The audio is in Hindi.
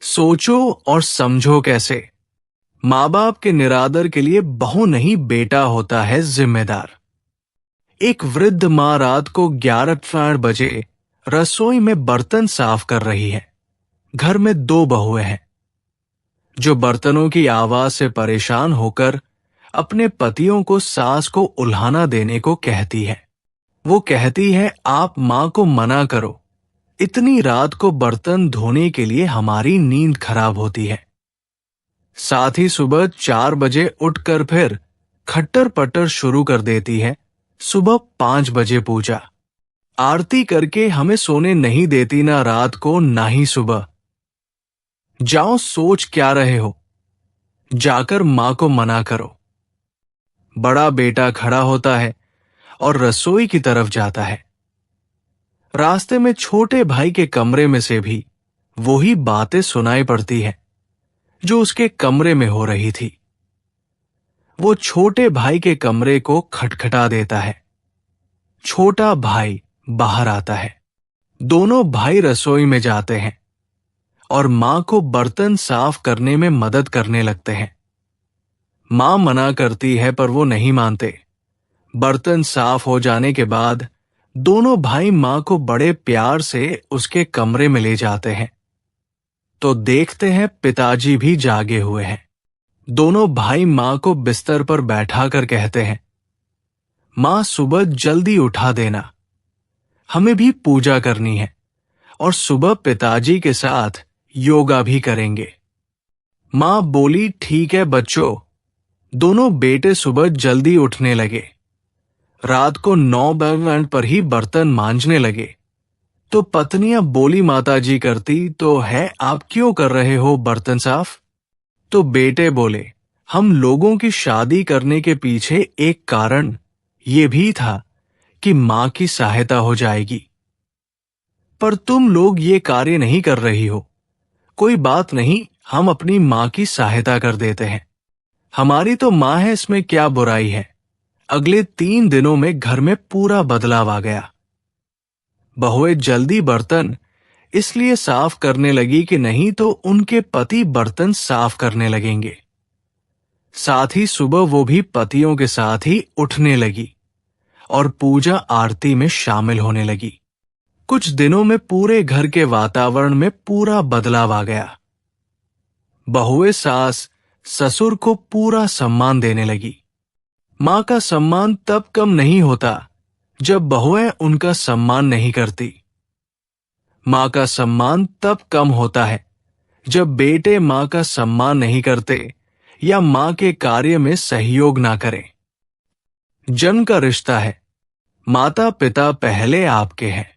सोचो और समझो कैसे। माँ बाप के निरादर के लिए बहू नहीं बेटा होता है जिम्मेदार। एक वृद्ध माँ रात को 11 बजे रसोई में बर्तन साफ कर रही है। घर में 2 बहुएं हैं जो बर्तनों की आवाज से परेशान होकर अपने पतियों को सास को उल्हाना देने को कहती है। वो कहती है, आप माँ को मना करो, इतनी रात को बर्तन धोने के लिए हमारी नींद खराब होती है। साथ ही सुबह 4 बजे उठकर फिर खट्टर पट्टर शुरू कर देती है। सुबह 5 बजे पूजा आरती करके हमें सोने नहीं देती, ना रात को ना ही सुबह। जाओ, सोच क्या रहे हो, जाकर माँ को मना करो। बड़ा बेटा खड़ा होता है और रसोई की तरफ जाता है। रास्ते में छोटे भाई के कमरे में से भी वही बातें सुनाई पड़ती है जो उसके कमरे में हो रही थी। वो छोटे भाई के कमरे को खटखटा देता है। छोटा भाई बाहर आता है। दोनों भाई रसोई में जाते हैं और मां को बर्तन साफ करने में मदद करने लगते हैं। मां मना करती है पर वो नहीं मानते। बर्तन साफ हो जाने के बाद दोनों भाई मां को बड़े प्यार से उसके कमरे में ले जाते हैं तो देखते हैं पिताजी भी जागे हुए हैं। दोनों भाई मां को बिस्तर पर बैठाकर कहते हैं, मां सुबह जल्दी उठा देना, हमें भी पूजा करनी है और सुबह पिताजी के साथ योगा भी करेंगे। मां बोली, ठीक है बच्चों। दोनों बेटे सुबह जल्दी उठने लगे। रात को 9 बजे पर ही बर्तन मांजने लगे तो पत्नियां बोली, माताजी करती तो है, आप क्यों कर रहे हो बर्तन साफ? तो बेटे बोले, हम लोगों की शादी करने के पीछे एक कारण ये भी था कि मां की सहायता हो जाएगी, पर तुम लोग ये कार्य नहीं कर रही हो। कोई बात नहीं, हम अपनी मां की सहायता कर देते हैं। हमारी तो मां है, इसमें क्या बुराई है। अगले 3 दिनों में घर में पूरा बदलाव आ गया। बहुएं जल्दी बर्तन इसलिए साफ करने लगी कि नहीं तो उनके पति बर्तन साफ करने लगेंगे। साथ ही सुबह वो भी पतियों के साथ ही उठने लगी और पूजा आरती में शामिल होने लगी। कुछ दिनों में पूरे घर के वातावरण में पूरा बदलाव आ गया। बहुएं सास ससुर को पूरा सम्मान देने लगी। मां का सम्मान तब कम नहीं होता जब बहुएं उनका सम्मान नहीं करती। मां का सम्मान तब कम होता है जब बेटे मां का सम्मान नहीं करते या मां के कार्य में सहयोग ना करें। जन्म का रिश्ता है, माता पिता पहले आपके हैं।